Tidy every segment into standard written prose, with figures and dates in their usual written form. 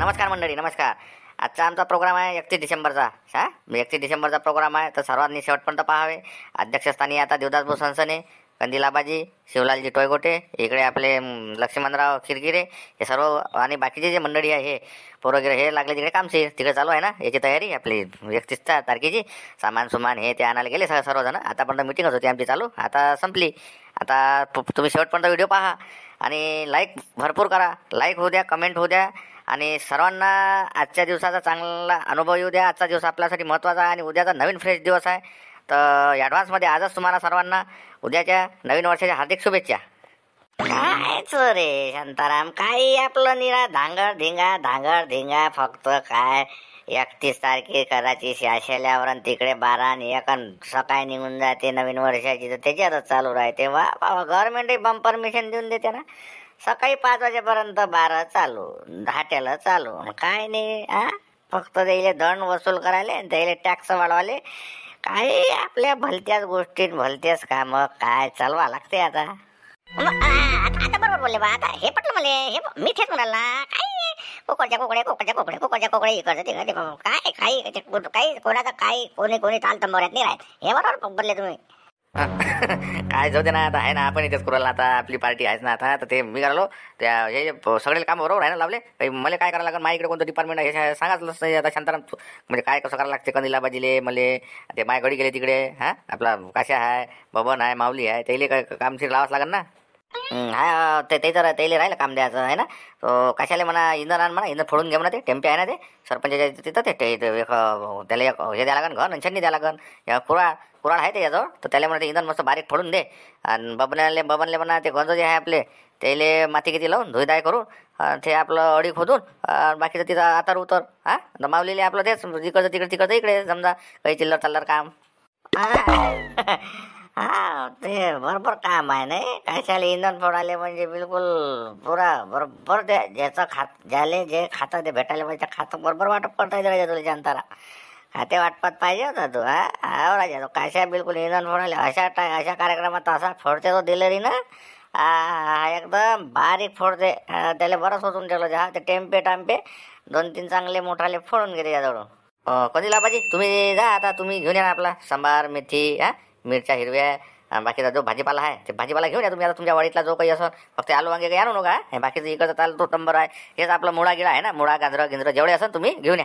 नमस्कार मंडळी, नमस्कार. आजचा आमचा प्रोग्राम आहे 31 डिसेंबरचा. 31 डिसेंबरचा प्रोग्राम आहे, तर सर्वांनी शेवटपर्यंत पाहावे. अध्यक्षस्थानी आता देवदास भाऊ सणसणे, कंदील आबाजी, शिवलालजी टोयगोटे, इकडे आपले लक्ष्मणराव खिरगिरे, हे सर्व आणि बाकीचे जे मंडळी आहे हे पोरगिरे हे लागले तिकडे कामसे. तिकडे चालू आहे ना याची तयारी आपली 31 तारखेची. सामान सुमान हे ते आणायला गेले सर्वजण. आतापर्यंत मिटिंगच होती आमची चालू, आता संपली. आता तुम्ही शेवटपर्यंत व्हिडिओ पहा आणि लाईक भरपूर करा. लाईक होऊ द्या, कमेंट होऊ द्या आणि सर्वांना आजच्या दिवसाचा चांगला अनुभव येऊ द्या. आजचा दिवस आपल्यासाठी महत्त्वाचा आहे आणि उद्याचा नवीन फ्रेश दिवस आहे. तर ॲडव्हान्समध्ये आजच तुम्हाला सर्वांना उद्याच्या नवीन वर्षाच्या हार्दिक शुभेच्छा. कायच रे शांताराम, काही आपलं निरा धांगड धिंगा फक्त काय 31 तारखे करायची शाशेल्यावर आणि तिकडे 12 आणि 1 सकाळी निघून जाते नवीन वर्षाची, तर त्याच्यातच चालू राहते. वा बाबा, गव्हर्नमेंटही परमिशन देऊन देते ना. सकाळी 5 वाजेपर्यंत 12 चालू, हॉटेल चालू, काय नाही. फक्त त्याला दंड वसूल करायले आणि त्याला टॅक्स वाढवाले. काय आपल्या भलत्याच गोष्टीत भलत्याच काम काय चालवा लागते आता. आता बरोबर बोलले बा. आता हे पटलं मला, हे मी तेच म्हणाला काय कोकळच्या कोकळे इकडचं तिकडे काय काही कोणाचा काही कोणी तालतंबऱ्यात नाही राहत. हे बरोबर बोलले तुम्ही. काय जाऊ दे ना, आता आहे ना, आपण इथेच करूला. आता आपली पार्टी आहेच ना. आता तर ते मी करालो त्या हे सगळे काम बरोबर आहे ना लावले. काही मला काय करायला लागेल, माझ्या इकडे कोणतं डिपार्टमेंट आहे हे सांगाच. आता शांताराम म्हणजे काय कसं करायला लागते. कंदीला बाजीले मले ते माय घडी गेले तिकडे. आपला काशा आहे, बबन आहे, माऊली आहे, त्याला काय कामशीर लावाच लागेल ना. ते तर त्याला राहिलं काम द्यायचं आहे ना. तो कशाला म्हणा इंधन आण म्हणा, इंधन फोडून घे म्हणा. ते टेम्पे आहे ना ते सरपंचाच्या तिथं ते त्याला एक हे द्या लागन, घर छन्नी द्या लागन. कुराड आहे त्याच्याजवळ, तर त्याला म्हणा ते इंधन मस्त बारीक फोडून दे. आणि बबनले म्हणा ते गंज जे आहे आपले त्याला माती किती लावून धुईदाय करून ते आपलं अडी खोदून बाकीचं तिथं आतर उतर. माऊलीले आपलं तेच तिकडचं तिकडचं इकडे समजा काही चिल्लर चाललर काम. ते बरोबर काम आहे नाही. कशाला इंधन फोडाले म्हणजे बिलकुल पुरा बरोबर ज्याचं ज्याले जे खातं ते भेटायला पाहिजे त्या खातं बरोबर वाटप करता येतं तुला जनताला. खाते वाटपात पाहिजे होता तू. राजा तो कशा बिलकुल इंधन फोडाले अशा कार्यक्रमात असा फोडते तो दिलेली ना. एकदम बारीक फोडते. त्याला बरं सोचून ठेवलं ते टेम्पे 2-3 चांगले मोठाले फोडून गेले त्याजवळून. कधी लाभाजी तुम्ही जा, आता तुम्ही घेऊन या ना आपला सांबार, मेथी, मिरच्या हिरव्या, बाकीचा जो भाजीपाला आहे ते भाजीपाला घेऊन या तुम्ही. आता तुमच्या वाडीतला जो काही असं फक्त आलू वांगे काही आणू नका. बाकीचं इकडचं ताल तो नंबर आहे. हेच आपला मुळा गिळा आहे ना, मुळा गाजरं जेवढे असेल तुम्ही घेऊन या.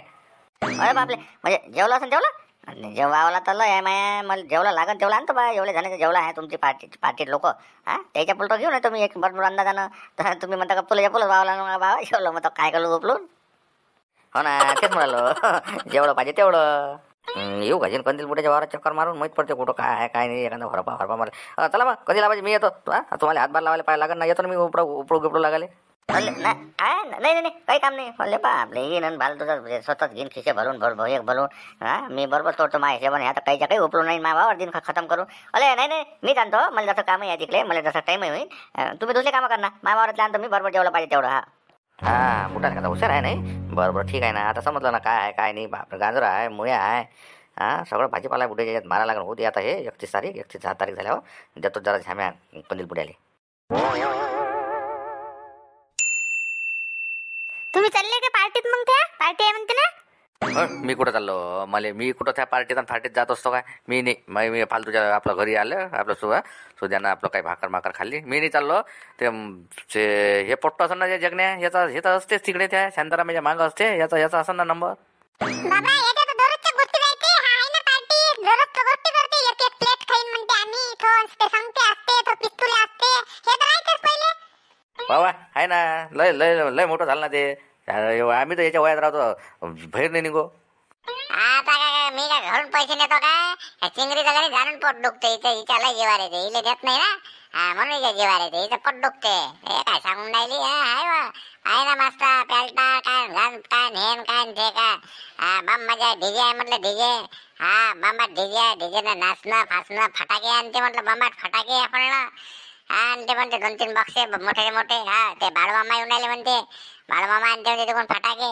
अरे बापले, म्हणजे जेवलं असेल जेवलं जेवावला तर लय आहे माया. मला जेवलं लागन तेवढं आणतो बा. एवढे जणांचं जेवलं आहे तुमची पार्टीत लोक. त्याच्या पुलतो घेऊन येतो मी एक भरपूर अंदाजानं. तर तुम्ही म्हणता का पुलं बाबाला बाबा जेवलं मग काय करू उपलून. हो ना, तेच म्हणालो जेवढं पाहिजे तेवढं. येऊ घाजीन कंदील बुड्याच्या वावरात चक्कर मारून माहीत पडते कुठं काय आहे काय नाही. एखादा हरपा मला. चला मग कधी लावायचे मी येतो. तुम्हाला हातभार लावायला पाहिजे लागेल ना. येतो ना मी उपडू लागाले. नाही काही काम नाही. बोलले बा आपले येईन भाल तुझं स्वतःच घेईन खिसे भरून एक भरून. मी बरोबर तोडतो माझ्या हिशोबाने. आता काही उपलून नाही माझ्या वावर दिन खतम करून. अरे नाही मी जाणतो. मला जसं काम आहे तिकडे, मला जसं टाईम होईल तुम्ही दुसरे कामं करणार. माझ्या वावरात आणतो मी बरोबर जेवढं पाहिजे तेवढं. बुटा का हुशार आहे नाही. बरोबर ठीक आहे ना. आता समजलं ना काय आहे काय नाही. बापरे, गाजर आहे, मुळे आहे, सगळं भाजीपाला बुड्याच्या याच्यात मारा लागणार होती. आता हे 31 तारीख झाल्यावर देतो जरा झाम्या कंदील बुड्याले. तुम्ही चालले का पार्टीत? मग त्या पार्टी आहे म्हणते ना. मी कुठं चाललो? मी कुठं त्या पार्टीत जात असतो काय? मी नाही. मी फालतूच्या आपलं घरी आलं आपलं सुद्यानं आपलं काही भाकर खाल्ली. मी नाही चाललो. ते हे पोट्ट असं ना जे जगण्या ह्याचा असतेच तिकडे त्या शांतारामाच्या मागं असते. याचा असं ना नंबर. बाबा याच्या तर दररोजच्या गोष्टी राहते. हा आहे ना पार्टी, दररोजच्या गोष्टी करते. एक प्लेट खाईन म्हणते आम्ही. तो संगते असते, तो पिस्तुले असते. हे तर राहतेच पहिले. बाबा आहे ना, लय मोठं झालं ना ते. आम्ही तर याच्या वयात राहतो, बाहेर नाही निघो. आता काय मी काय घरून पैसे नेतो काय? चिंगरी झाल्याने जाणून पोट दुखते. हिच्याला जेवार येते, इले देत नाही ना म्हणून हिच्या जेवार येते. हिचं पोट दुखते. हे काय सांगून राहिली. आहे ना मास्टर प्यालटा काय घाण काय नेन काय ते काय बम मजा डीजे आहे म्हटलं डीजे. बंबाट डीजे ना नाचणं फासणं फटाके आणते म्हटलं. बंबाट फटाके आपण आणते म्हणते 2-3 बॉक्से मोठे. ते बाळमामा येऊन राहिले म्हणते. बाळमामा आणते म्हणते तिकडून फटाके.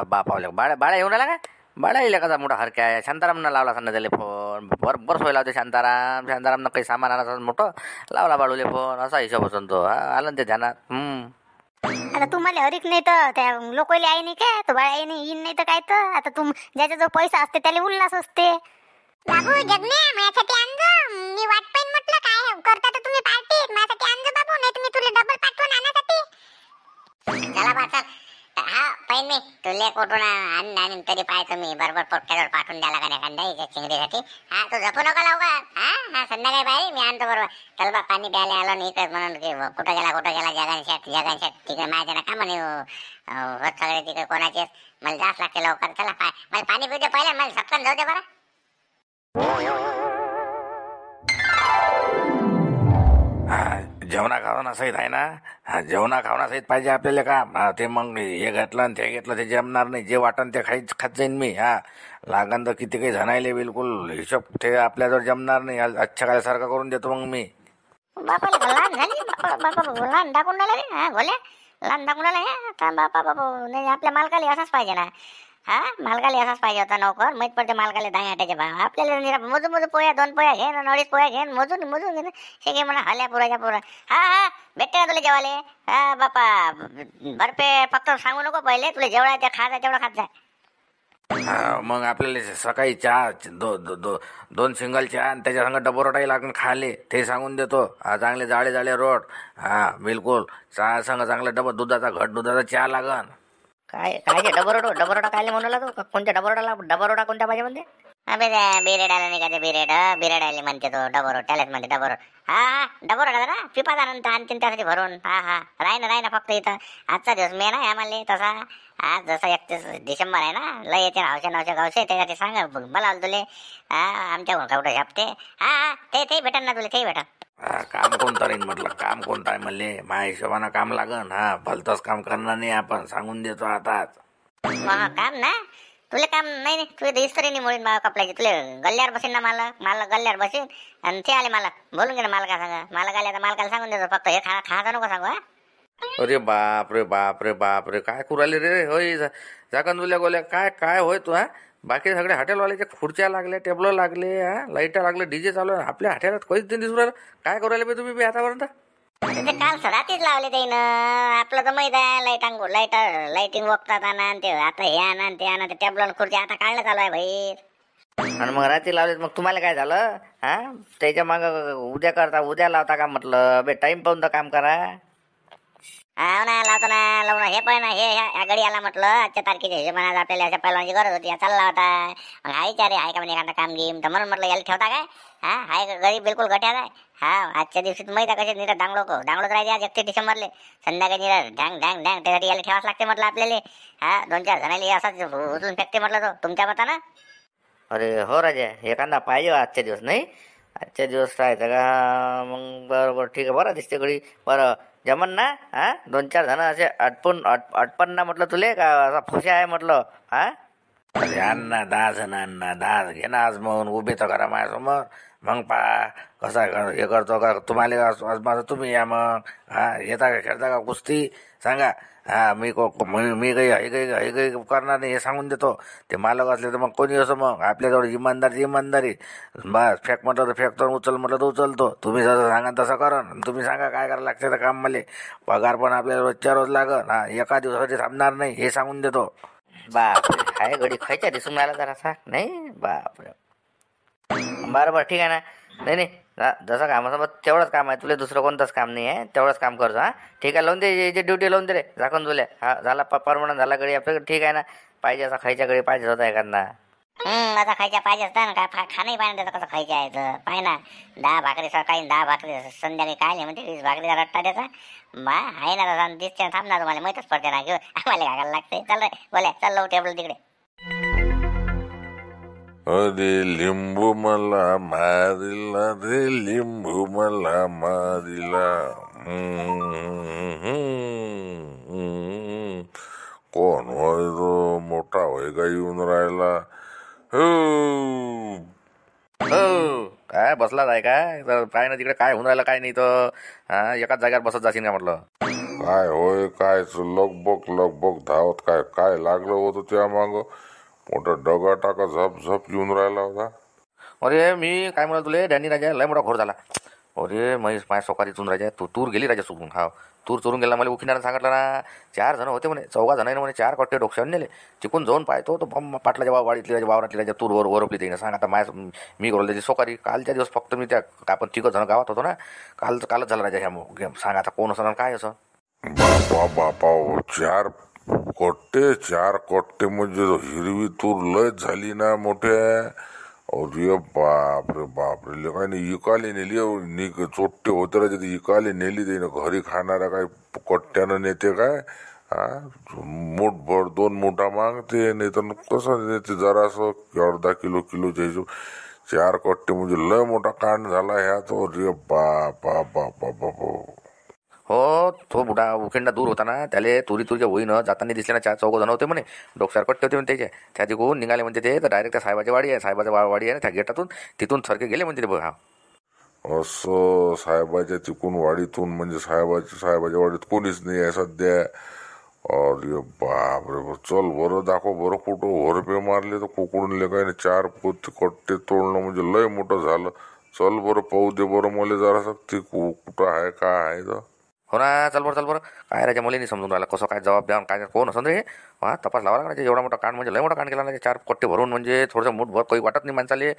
बापावले बाळा येऊन आला का? बाळा येईल एखादा मोठा हरक्या आहे. शांतारामनं लावला असं त्याला फोन. बरोबर सोय लावते शांतारामनं काही सामान आणा मोठं लावला बाळूले फोन. असा हिशोब असून तो आला ते ध्यानात. आता तुम्हाला हरीक नाही तर त्या लोकांना आहे नाही काय तो बाळा नाही येईन नाही तर काय तर आता ज्याचा जो पैसा असते त्याला उल्हास असते. बाबू जगने माझ्यासाठी आणजो. मी वाट पाहिन म्हटलं काय करता तर तुम्ही पार्टी माझ्यासाठी आणजो बाबू, नाही तर मी तुला डबल पाठवून आणण्यासाठी. चला बा चल. हा पाहिन मी तुले कुठून आणि तरी पाहायचं मी बरोबर पोट्ट्यावर पाठवून द्यायला का एखाद्या इथे चिंगडीसाठी. हा तू झोपू नको लावू का. हा संध्याकाळी बाई मी आणतो बरोबर. चल बा पाणी प्यायला आलो नाही इकडे म्हणून की कुठं गेला जगांशात तिकडे माझ्या ना का म्हणे होत सगळे तिकडे कोणाचे मला जास्त लागते लवकर. चला मला पाणी पिऊ दे पहिले, मला सटकन जाऊ दे बरं. जेवणा खावणा सहित आहे ना. जेवणा खावणा सहित पाहिजे आपल्याला का. ते मग हे घेतलं आणि ते घेतलं ते जमणार नाही. जे वाटन ते खात जाईन मी. लागन तर किती काही जणायले बिलकुल हिशोब ते आपल्याजवळ जमणार नाही. अच्छा काय सारखं करून देतो मग मी. बापाला लहान झाली बापा लहान टाकून राहिला रे. हा बोले लहान टाकून राहिला हे आता बापा नाही आपल्या मालकाला असाच पाहिजे ना. मालकाला असाच पाहिजे होता नोकर. माहित पडते मालकाला 10 आट्याचे भाव. आपल्याला मोजून पोया 2 पोया घेन 2 पोया घेन मोजून घेन हे घे म्हणा हल्या पुराच्या पुरा. हा भेटते ना तुला जेवाले. बापा भरपे फक्त सांगू नको पहिले तुला जेवढा ते खायचा तेवढा खात जाय. मग आपल्याला सकाळी चहा 2 सिंगल चहा आणि त्याच्या संग डबो रोटाही लागून खाले ते सांगून देतो. चांगले जाळे रोट. बिलकुल चहा संग चांगला डबा दुधाचा घट दुधाचा चहा लागन. काय काय डबरोडा कायले म्हणला तो. कोणत्या डबरोडा कोणत्या पाहिजे म्हणते. अबे बिरेड आला नाही का ते बिरेड आले म्हणते तो डबोरोड त्यालाच म्हणते डबोरोड. हा डबोरोड ना पिपा नंतर आणखीन त्यासाठी भरून. राही ना फक्त इथं आजचा दिवस मेन आहे आम्हाला तसा. आज जसा 31 डिसेंबर आहे ना लय येते नावशे गावशे त्याच्यासाठी सांगा मला तुले. आमच्या कुठं झपते. ते भेटन ना तुला ते भेटन. काम कोणतं राहीन म्हटलं. काम कोणतं आहे म्हणले माझ्या हिशोबानं काम लागन. भलतंच काम करणार नाही आपण सांगून देतो आताच. काम ना तुला काम नाही तुला इस्त्री नाही मोडीन बाबा कपड्याची. तुला गल्ल्यावर बसेन ना मला गल्ल्यावर बसेन आणि ते आले मला बोलून घे ना मालका सांगा. मालक आले तर मालकाला सांगून देतो फक्त हे खायचं नको सांगू. अरे बाप रे काय करू राहिले रे. होय जाकन तुल्या गोल्या काय होय तू. बाकी सगळे हॉटेलवाल्याच्या खुर्च्या लागल्या टेबल लागले लाईटा लागले डीजे चालू आहे. आपल्या हॉटेलात काहीच नाही दिसू राहिलं. काय करू राहिले तुम्ही बी आतापर्यंत. ते काल रात्रीच लावले ते आपलं तर माहित आहे लाईटिंग वक्तात आणा ते आता हे आणा ते आणा ते टेबल खुर्ची आता काढणं चालू आहे बाहेर. आणि मग रात्री लावले मग तुम्हाला काय झालं. त्याच्या माग उद्या लावता का म्हटलं. बे टाइम पाहून तर काम करा. हा ना लावतो ना लावून हे पण हे गडी आला म्हटलं आजच्या तारखेच्या हिशोबाने आपल्याला अशा पहिलवानची गरज होती. चालला होता मग हायचारे आहे का म्हणजे एखादा काम घेईन तर म्हणून म्हटलं याला ठेवता काय. हाय गडी बिलकुल गट्यात आहे. आजच्या दिवशी माहित आहे कसे निरा डांगलोच राहायचे आज 31 डिसेंबरले संध्याकाळी निरा ढँग त्यासाठी याला ठेवाच लागते म्हटलं आपल्याला. 2-4 जणांनी असाच उचलून फेकते म्हटलं तो तुमच्या मतानं. अरे हो राजा एखादा पाहिजे आजच्या दिवस नाही. आजच्या दिवस राहायचं का मग बरोबर ठीक आहे. बरं दिसते घडी बरं जमन ना. 2-4 जण असे अटपण ना म्हटलं तुले का असा फुशा आहे म्हटलं. अरे अण्णा 10 जण अण्णा 10 घे ना आज मग उभे तर करा माझ्यासमोर. मग कसा हे करतो का तुम्हाला माझं तुम्ही या मग. येता का खेळता का कुस्ती सांगा. मी काही करणार नाही हे सांगून देतो. ते मालक असले तर मग कोणी असो मग आपल्याजवळ इमानदारी बस. फेक म्हटलं तर फेकतो उचल म्हटलं तर उचलतो. तुम्ही जसं सांगा तसं करा. तुम्ही सांगा काय करायला लागते तर काम मला. पगार पण आपल्याला रोजच्या रोज लागत. एका दिवसासाठी थांबणार नाही हे सांगून देतो. बापरे हाय घडी खायच्या दिसून राहिला जरासा नाही. बापरे बरं ठीक आहे ना. नाही जसं कामासोबत तेवढंच काम आहे तुला. दुसरं कोणतंच काम नाही आहे. तेवढंच काम करतो. ठीक आहे लावून दे जे ड्युटी लावून दे रे झाकून तुला. झाला परमनंट झाला गडी आपल्याकडे. ठीक आहे ना. पाहिजे असा खायच्या गडी पाहिजे होता एखादा. आता खायच्या पाहिजे असता ना काय खाणंही पाहिजे त्याचं कसं खायचं आहे तर पाय ना. 10 भाकरी सकाळी 10 भाकरी संध्याकाळी काय म्हणते 20 भाकरीचा रट्टा त्याचा आहे ना तसा दिसते थांबणार तुम्हाला माहितच पडते ना घेऊ आम्हाला काय करायला लागते. चल रे बोल्या चल लावू टेबल तिकडे. अरे लिंबू मला मारिला रे लिंबू मला मारिला. कोण होय तो मोठा होय का येऊन राहिला. हो काय बसलाच आहे काय. तर काय ना तिकडे काय होऊन राहिलं काय नाही तर एकाच जागेवर बसत जाशील का म्हटलं. काय होय काय लगबग धावत काय लागलं होतं त्या माग. मोठा डगा टाका झप येऊन राहिला होता. अरे मी काय म्हणतो तुले डॅनी राजा लय मोठा घोर झाला. अरे महेश माझ्या सोकारीतून राजा तू तूर गेली राजा चुकून. हा तूर चोरून गेला. मला उखिनानं सांगितलं ना. 4 जण होते म्हणे, 4 जणांनी म्हणे 4 कट्टे डोक्यावर नेले. चिकून जाऊन पाहतो तो पाटलाच्या वाडीतली राजा वावरातली राजा तूर वरपली त्याने. सांग आता माझ्या मी करू त्याची सोकारी. कालच्या दिवस फक्त मी त्या आपण 3 जण गावात होतो ना. कालच झालं राजा ह्या. सांग आता कोण असं काय असं. बापा बापा 4 कट्टे म्हणजे हिरवी तूर लयच झाली ना मोठ्या. अरे बापरे बापरे लेकाने इकाले नेली. चोट्टे होते राजा ते इकाले नेली. त्याने घरी खाणारा काय कट्ट्यानं नेते काय. हा मूठभर 2 मुठा मागते. नाही तर कसं देते जरासं अर्धा किलोच्या हिशोब. 4 कट्टे म्हणजे लय मोठा कांड झाला ह्यात. अरे बापा बापा बापा. हो तो बुडा उखिंडा दूर होता ना. त्याला तुरीच्या होईनं जाताना दिसले ना. 4 जण होते म्हणे. डोक्यावर कट्टे होते म्हणे त्याचे. त्या तिकून निघाले म्हणते ते. तर डायरेक्ट त्या साहेबाची वाडी आहे. साहेबाची वाडी आहे ना त्या गेटातून. तिथून सरके गेले म्हणते ते. हा असं साहेबाच्या तिकून वाडीतून म्हणजे साहेबाच्या वाडीत कोणीच नाही आहे सध्या. अरे बापरे. चल बरं दाखव बरं कुठं होरपे मारले तर कुकडून लेकायने 4 कट्टे तोडणं म्हणजे लय मोठं झालं. चल बरं पाहू दे बरं मला जरा ते कुठं आहे काय आहे तर. हो ना. चल बरं काय राजा मला नाही समजून राहिला कसं काय जबाब द्या काय कोण असं रे. हा तपास लावा लागला. एवढा मोठा कांड म्हणजे लय मोठा कांड केला ना. 4 कट्टे भरून म्हणजे थोडंसं मूठभर काही वाटत नाही माणसाले.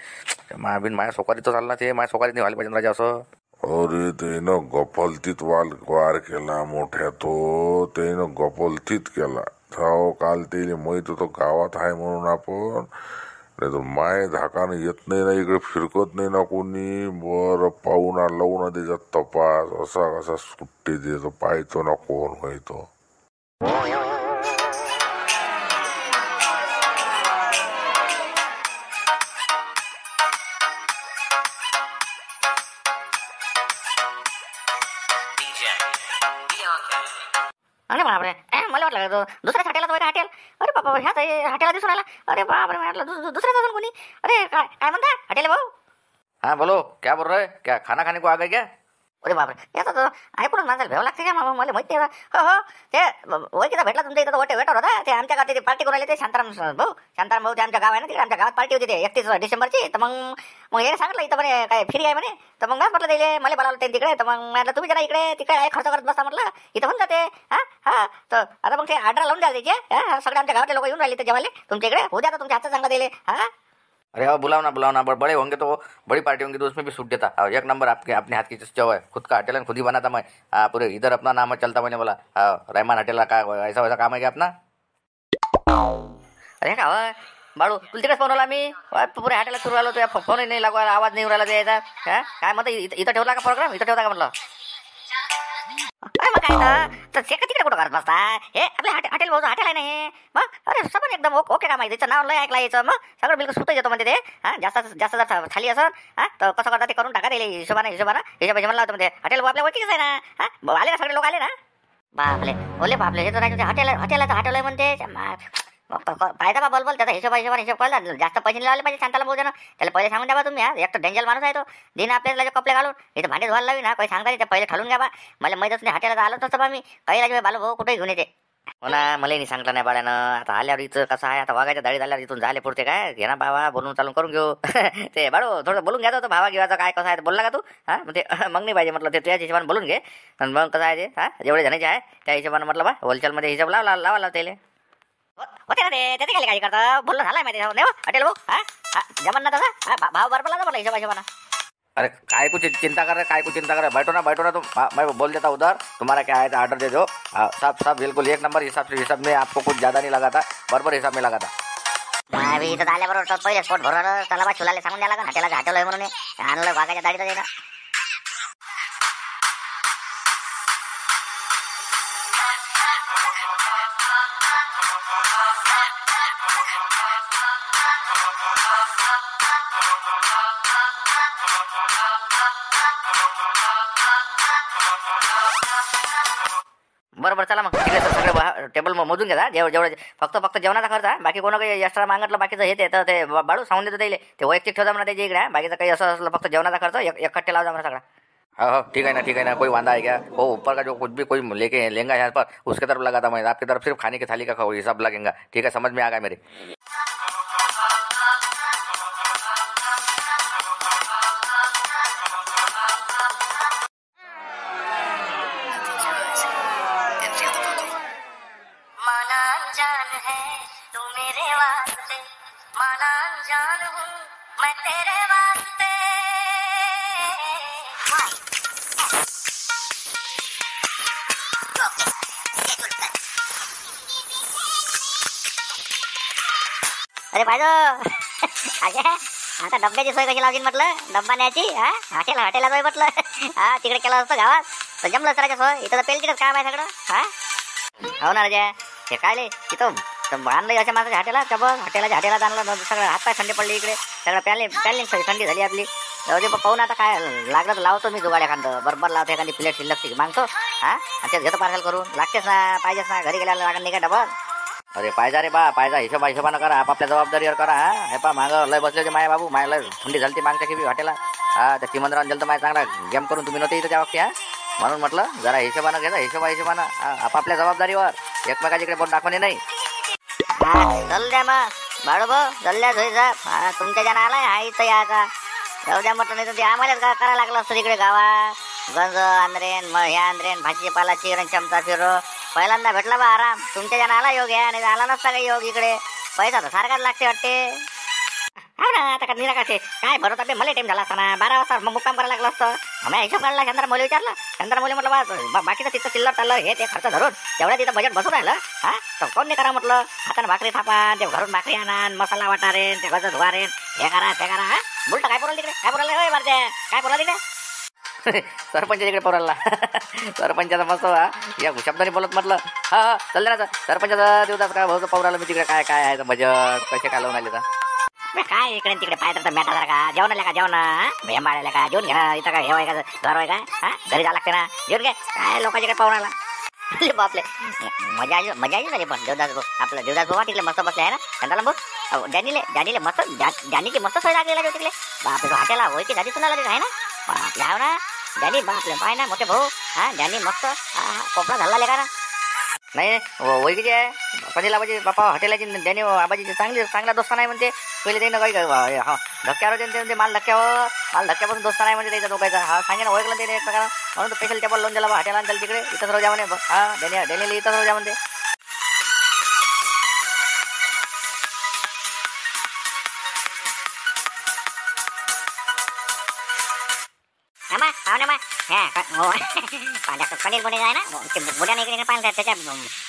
माझ्या सोकारीत चालला ना ते. माझ्या सोकारीत नाही व्हायला पाहिजे राजा असं. अरे त्यानं गफलतीत वार केला मोठ्या. तो त्यानं गफलतीत केला. हो काल त्याला माहित होतं गावात आहे म्हणून आपण. नाही तर माय धाकानं येत नाही ना इकडे फिरकत नाही ना कोणी. बरं पाहुणा लावून त्याच्यात तपास असा कसा सुट्टी देतो पाहतो ना कोण व्हायतो. अरे बापरे. मला वाटलं तो दुसऱ्याच हॉटेलात वगैरे हॉटेल. अरे बाबा ह्याच हॉटेला दिसून आला. अरे बापरे म्हटलं दुसऱ्याच अजून कोणी. अरे काय म्हणता हॉटेल भाऊ. हाँ बोलो क्या बोल रहे. क्या खाना खाने को आ गए क्या. अरे बापरे. याचा तर ऐकूनच माणसाला भेव लागते का. मला माहिती नाही. हो ते ओळखीचा भेटला तुमच्या इथं वेटर होता. ते आमच्या गावात पार्टी करून आले ते शांताराम भाऊ. ते आमच्या गाव आहे ना तिकडे आमच्या गावात पार्टी होती ते 31 डिसेंबरची. तर मग हे सांगितलं इथं म्हणे काय फ्री आहे म्हणे. तर मग म्हटलं त्याला मला बोलावलं त्यांनी तिकडे. तर मग म्हटलं तुम्ही जरा इकडे तिकडे खर्च करत बसता म्हटलं इथं होऊन जाते. हा तर आता मग ते ऑर्डर लावून द्या त्याचे. सगळे आमच्या गावातले लोक येऊन राहिले ते जेवायला तुमच्या इकडे. हो द्या तुमच्या हातचा चांगला दिले. हा अरे हाँ बुलाओ ना बड़े होंगे तो बड़ी पार्टी होंगी तो उसमें भी छूट देता. और 1 नंबर आपके अपने हाथ की चाव है. खुद का होटल खुद ही बनाता मैं. पूरे इधर अपना नाम चलता मैंने बोला. रहमान होटल का ऐसा वैसा काम है क्या अपना. अरे का बाळू तुला तिकडेच फोन आला मी. पुरे हॉटेलला सुरू आलो तो फोनही नाही लागला. आवाज नाही राहिला द्यायचा. काय म्हणतं इथं ठेवला का प्रोग्राम. इथं ठेवता का म्हटलं. अरे मग काय तर तिकडे कुठं करत बसता. हे आपल्या हॉटेल भाऊ हॉटेल आहे ना हे. मग अरे सबन एकदम ओके का माहिती. नाव लय ऐकला यायचं. मग सगळं बिलकुल सुटत येतो म्हणते ते. हा जास्त जर खाली असं तर कसं करता ते करून टाका ते हिशोबाने म्हणलं होतं म्हणजे हॉटेल आपल्या ओळखीच आहे ना. हा आले ना सगळे लोक आले ना. बापले ओले बापले. हे तर हॉटेल आहे म्हणते. पाहिजे बा बोल त्याचा हिशोब कळला. जास्त पैसे लावले पाहिजे शांताला भाऊ. त्याला पहिले सांगून द्या तुम्ही. एक तर डेंजर माणूस आहे तो. दिन आपल्याला कपडे घालून इथं भांडे धुवायला लावी ना काही सांगता ते पहिले ठालून घ्या बा. मला माहीतच नाही हॉटेलला आलोच नसतं बा मी. काही लागले बालू भाऊ कुठेही घेऊन येते. हो ना मलाही नाही सांगलं नाही बाळ्यानं. आता आल्यावर इथं कसं आहे आता वाघाच्या दाढी झाल्यावर इथून झाले पुरते काय घे ना बाबा बोलून चालून करून घेऊ. ते बाळू थोडं बोलून घ्यायचं होतं भावा घेवायचं काय कसं आहे बोलला का तू. हा मग ते मग नाही पाहिजे म्हटलं ते तुझ्या हिशोबाने बोलून घे. आणि मग कसं आहे ते जेवढे जणांचे आहे त्या हिशोबाने म्हटलं बा होलसेलमध्ये हिशोब लावा त्याला. होते ना ते त्याचे काय करता बोलणं झालाय माहिती नाही हॉटेल भाऊ. हा जमन ना तसा भाव बरोबर म्हटलं हिशोबाने. अरे काय कुछ चिंता कर रहे बैठो ना तुम. मैं बोल देता उधर तुम्हारा क्या है तो ऑर्डर दे दो. सब बिल्कुल 1 नंबर हिसाब में आपको कुछ ज्यादा नहीं लगा था. बरोबर हिसाब में लगा था. इथं आल्याबरोबर पहिले स्पोर्ट भरवलं त्याला बा शिवलाले सांगून द्यायला हॉटेलला हॉटेल आहे म्हणून आणलं वाघाच्या दाढीचं देणं. बरोबर चला मग तिकडे सगळे टेबल मोजून घ्या. जेवढे फक्त जेवणाचा खर्च आहे. बाकी कोणा काही एक्स्ट्रा मागितलं बाकीचं हे तर ते बाळू सांगून देतो त्याला. ते वैयक्तिक ठेवता म्हणा त्याच्या इकडे. बाकीचं काही असं असलं फक्त जेवणाचा खर्च एकखट्टे लावता म्हणा सगळा. हाँ ठीक है ना कोई वांदा है क्या. वो ऊपर का जो कुछ भी कोई लेके लेंगा यहाँ पर उसके तरफ लगाता मैं. आपकी तरफ सिर्फ खाने की थाली का हिसाब लगेगा. ठीक है समझ में आ गया मेरे. अरे पाहिजे आता डब्याची सोय कशी लावली म्हटलं, डब्बा न्यायची हा हॉटेला जाय म्हटलं हा तिकडे केलं असतं गावात तर जमलं सरायच्या सोय. इथं तर पेलतीच काम आहे सगळं हा. हो ना राजा, हे काय ले तिथं आणलं अशा माझ्या हॉटेला त्या बघ हॉटेला आणलं सगळं हातपाय थंडी पडली इकडे सगळं प्याली थंडी झाली आपली. जाऊ दे पाहून आता काय लागलं तर लावतो मी जुगाड एखादं बरोबर लावतो एखादी प्लेट शिल्लक मागतो हा आणि तेच घेतो पार्सल करून. लागतेच ना पाहिजेच ना घरी गेल्याला लागत नाही का डबल. अरे पाहिजा रे बा पाहिजा हिशोबानं करा आपापल्या जबाबदारीवर करा. हा हे पा मागं लय बसले माया बाबू माया लय थंडी झाली मागच्या की हॉटेला हा त्या चिमंदरान दिलं तर माझ्या चांगला गेम करून तुम्ही नव्हते इथं त्या वक्ती हा. म्हणून म्हटलं जरा हिशोबानं घ्या हिशोबानं आपापल्या जबाबदारीवर एकमेकाच्या इकडे बोट दाखवणे नाही. चल द्या मग बाळू भाऊ जल्ल्या झोई साहेब तुमच्या ज्यानं आलाय हा इथं याचा जाऊ द्या म्हटलं नाही तर ते आम्हालाच करायला लागलं असतं तिकडे गावात. गंज आंध्रेन मग हे आंध्रेन भाजीपालाची चमचा फिरो पहिल्यांदा भेटला बा आराम. तुमच्या ज्यानं आला योग आहे आणि आला नसता काही योग इकडे पैसा तर सारखाच लागते वाटते. हा ना आता का निरा काय भरत आपले मला टाइम झाला असताना 12 वाजता मग मुक्काम करायला लागला असतं. आम्ही हिशोब काढला चंद्र मोले विचारलं चंद्र मोले म्हटलं बाकीचं तिथं चिल्लर चाललं हे ते खर्च धरून तेवढ्या तिथं बजेट बसून राहिलं हा तर कोण नाही करा म्हटलं. हातानं भाकरी थापा ते घरून भाकरी आणा मसाला वाटा रे ते गज धुवा रे हे करा ते करा हा. बोलतं काय बोलाल तिकडे काय बोलायला मारते काय बोला तिकडे सरपंच तिकडे पोराला सरपंचाचा मस्त या शब्दाने बोलत म्हटलं हा चालले ना सरपंचाचा देवदास का भाऊ पौराला मी तिकडे काय काय आहे बजेट कसे काय लावून आले तर काय इकडे तिकडे पाहिजे तर मॅटा का जेवणाला का जेवण भेंबाळ्याला का जेवण घ्या इथं काय हेवाय का घर आहे का हा घरी जावं लागते ना जेवण घे काय लोकांच्याकडे पाहुणाला. बापले मजा आली झाली पण देवदास भाऊ आपलं देवदास भाऊ तिकडे मस्त बसले आहे ना त्यांना बघ डॅनीले मस्त डॅनीची मस्त सोय लागलेला तिकडे बापले हॉटेला होयची झाली सुनाला आहे ना बापले हाव ना डॅनी बापले पाय ना मोठे भाऊ हा डॅनी मस्त कोपरा झाला का ना नाही वैकीची आहे पतीला आबाजी बापा हॉटेलाची त्याने आबाजीची चांगला दोस्ता नाही म्हणते. पहिले त्यानं काही धक्क्यावर होते माल धक्क्यापासून दोस्ता नाही म्हणजे त्याच्या दोघायचा हा सांगे ना ओळखलं त्याने एकमेकाला म्हणून तो स्पेशल टेबल लोन दिला बा हॉटेला त्याला तिकडे इथंच रोजा म्हणे हा डॅनीला इथंच रोजा म्हणते. पनीर बुने आहे ना बुड्याने इकडे पाहिलं त्याच्या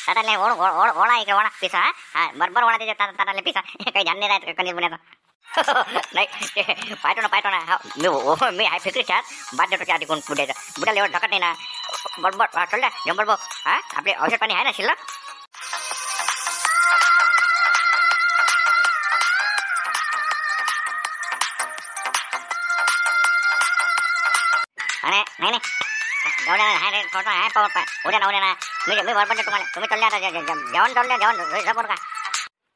ताटाले ओळा इकडे ओळा पिसा हा बरोबर ओळा त्याच्या ताटाले पिसा काही ध्यान नाही राहत पनीर बुण्याचा नाही पाठव ना हा मी आहे फिक्री छात बाद देतो आधी कोण बुड्याला एवढं ढकत नाही ना बरोबर चल द्या जंबर भाऊ हा आपले औषध पाणी आहे ना शिल्लक. नाही उद्या ना मी बरोबर तुम्हाला तुम्ही चालले आता जेवण का.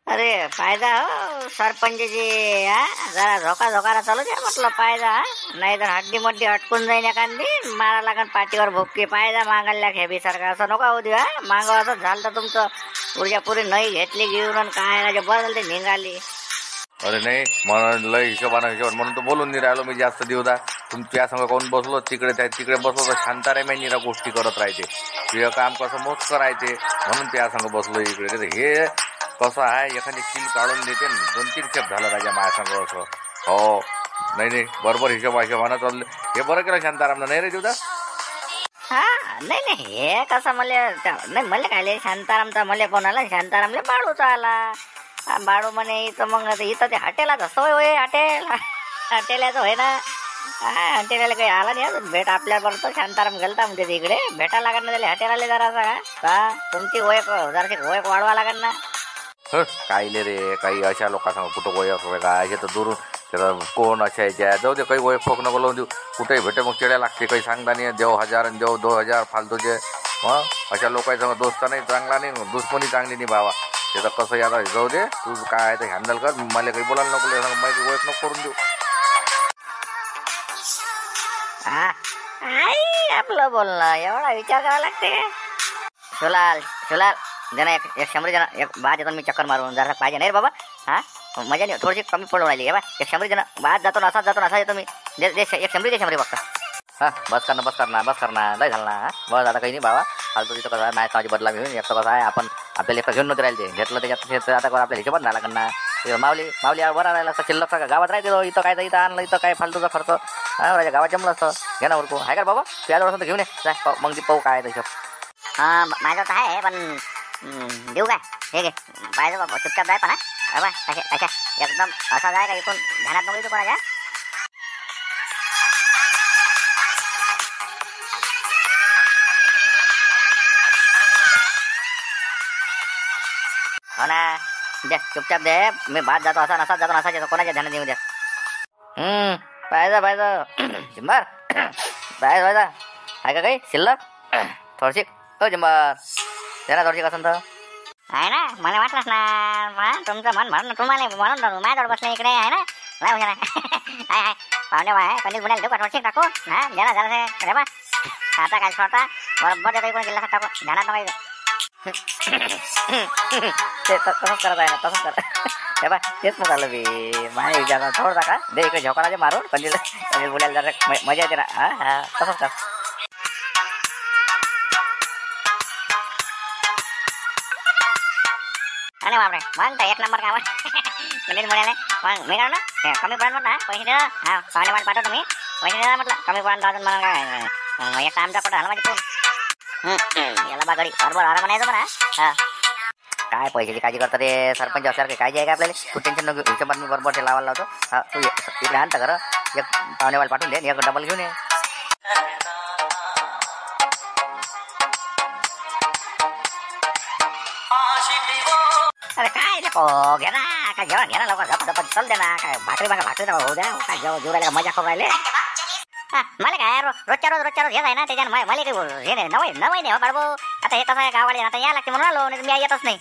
अरे फायदा हो सरपंचजी हा जरा झोकारा चालू द्या म्हटलं पायदा नाही तर हड्डी मड्डी हटकून जाईन एखादी मारा लागन पाठीवर भोपकी पायदा मागायला खेबी सारखा असं नका होऊ द्या. मागं असं झालं तर तुमचं ऊर्जा पुरी नाही घेतली घेऊन काय बदल ते निघाली. अरे नाही म्हणून लय हिशोबानं म्हणून तो बोलून नाही राहिलो मी जास्त देऊदा. तुमच्या संग कोण बसलो तिकडे बसलो तर शांताराम निरा गोष्टी करत राहते. तुझं काम कसं मोज करायचे म्हणून त्या संग बसलो इकडे. हे कसं आहे एखादी किल काढून देते 2-3 खेप झालं राजा माझ्या संग असं. हो नाही बरोबर हिशोबानं चाललं हे बरं केलं शांतारामनं नाही रे देऊदा. हा नाही हे कसं मला काय शांतारामचा मला फोन आला शांतारामला बाळूचा आला बाळू म्हणे इथं मग इथं ते हॉटेलाच सवय होय हॉटेलाचं होय ना हॉटेलाला काही आला नाही अजून भेट आपल्याबरोबर शांताराम गेलता म्हणजे तिकडे भेटा लागत ना त्याला हॉटेलाला जरासा का तुमची जराशी ओळख वाढवा लागत ना. काही रे काही अशा लोकांसंग कुठं ओळख का हे तर दुरून त्याला कोण अशा याच्या जाऊ दे काही ओळख फोक नको लावून देऊ कुठेही भेटे मग चिड्या लागते काही सांगता नाही देव 1000 आणि देव 2000 फालतूचे मग अशा लोकांसंग दोस्त नाही चांगला नाही दुश्मनी चांगली नाही भावा. ते तर कसं आता जाऊ दे तू काय आहे ते हँडल कर मला काही बोलायला नको माहिती ओळख नको करून देऊ. आपलं बोलणं एवढा विचार करायला लागते का. सुलाल जण एक 100 जण एक बाद येतो मी चक्कर मारून जरा पाहिजे नाही रे बाबा हा मजा नाही थोडीशी कमी पडून राहिली बा 100 जण बाद जातो ना असा येतो मी 100 फक्त हां बस करणार लय झालं ना बस आता काही नाही बाबा फालतू तिथं कसं आहे माझ्या बदला घेऊन एक कसं आहे आपण आपल्याला एकटं घेऊन नव्हतं राहिले घेतलं त्याच्यात आता आपल्या हिशोबात नाही लागणार ना. माऊली बरा राहिला असं शिल्लक गावात राहते इथं काय इथं आणलं इथं काय फालतूचा खर्च हा राजा गावात जमलं असतं घे ना उरकू आहे का बाबा तुझ्याजवळ असं घेऊन ये मग ती पाहू काय हिशोब. हा माझं तर आहे पण देऊ काय हे घे पाहिजे बाबा चुपचाप जाय पण अबा अशा अशा एकदम असा जाय का इथून ध्यानात नको इथं कोणाच्या. हो ना दे चुपचाप दे. मी बाद जातो असा नसाच जातो नसाच येतो कोणाच्या ध्यानात येऊ द्या. पाहिजे जिंबर पाहिजे आहे का काही शिल्लक थोडीशी हो जिंबर जरा थोडीशी कसं तर आहे ना. मला वाटलंच ना तुमचं मन म्हणून तुम्हाला म्हणून माझ्याजवळ बसलं इकडे आहे ना. नाही म्हणजे आहे आहे पाहुणे आहे कणिक बुडायला देऊ का थोडीशी टाकू हा जरा जरा अरे बा आता काय स्वतः बरोबर देतो इकडून गेला टाकू ध्यानात नको ते तसंच करत आहे ना तसंच करत हे बा तेच मग आलं मी माझ्या विचार थोडं का दे इकडे झोकाळाचे मारून कणिक बुडायला जरा मजा येते ना. हा हा तसंच कर. अरे बापरे मग एक नंबर काम कणिक बुडायला मग मी काय ना कमी पडणार ना पैसे द्या. हा पाहुणे वाट पाठवतो मी पैसे द्या म्हटलं कमी पडणार अजून मला काय एक टाइमचा पट झाला माझी फोन याला बा गडी बरोबर आरा म्हणायचं म्हणा. हा काय पैशाची काळजी करता रे सरपंच असल्यावर काही काळजी आहे का आपल्याला. तू टेन्शन नको हिशोबात मी बरोबर ते लावायला लावतो. हा तू इकडे आणता खरं एक पाहुणेवाल पाठवून दे एक डबल घेऊन ये. अरे काय नको घे ना काय जेवण घे ना लवकर झपट चल दे ना काय भाकरी भाकरी होऊ द्या काय जेव राहिला मजा करू राहिले. मला काय रोजच्या रोज हेच आहे ना त्याच्यानं मला काही हे नाही नवय नाही हो बाळबो. आता हे कसं आहे गावाला आता या लागते म्हणून आलो नाही मी येतच नाही.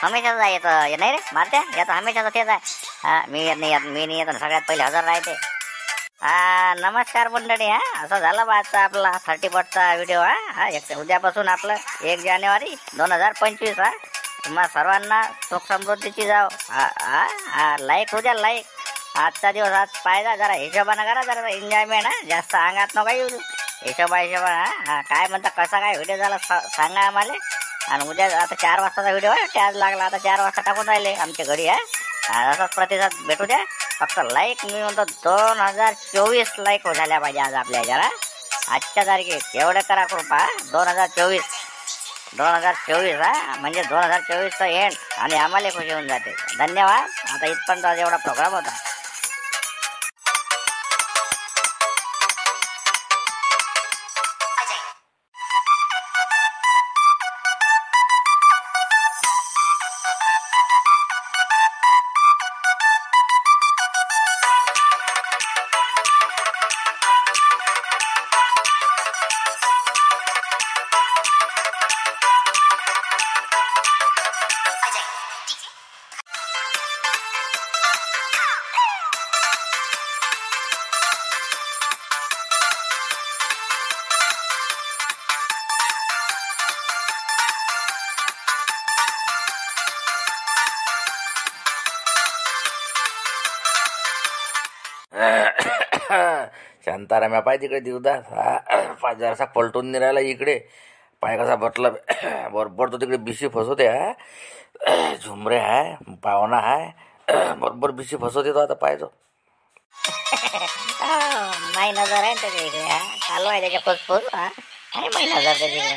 हमेशाच येत नाही रे मारत्या याचं हमेशाच तेच आहे. हा मी येत नाही येत सगळ्यात पहिले हजर राहते. हा नमस्कार मंडळी. हा असं झालं बा आजचा आपला 31चा व्हिडिओ. हा उद्यापासून आपलं 1 जानेवारी 2025. हा तुम्हा सर्वांना सुख समृद्धीची जाव. हा लाईक होऊ द्या लाईक. आजचा दिवस आज पाहिजा जरा हिशोबानं करा जरा एन्जॉयमेंट. हा जास्त अंगात नका येऊ हिशोबा. हा काय म्हणता कसा काय व्हिडिओ झाला सांगा आम्हाला. आणि उद्या आता 4 वाजताचा व्हिडिओ आहे त्याच लागला आता 4 वाजता टाकून राहिले आमच्या घरी. असाच प्रतिसाद भेटू द्या फक्त लाईक मी म्हणतो 2024 लाईक झाल्या पाहिजे आज आपल्या जरा आजच्या तारखेत एवढं करा कृपा. 2024 हा म्हणजे 2024चा एंड आणि आम्हाला खुशी होऊन जाते. धन्यवाद. आता इथपर्यंत आज एवढा प्रोग्राम होता. शांताराम्या पाय तिकडे दिवदास. पाय जरासा पलटून नाही राहिला इकडे. पाय कसा बटला बरोबर तो तिकडे बिशी फसवते. हा झुमरे आहे पाहुणा आहे बरोबर बिशी फसवते तो आता पाहिजो. माही नजर आहे त्याच्या इकडे चालू आहे त्याच्या फुसफुस. हा आणि माही नजर त्याच्या इकडे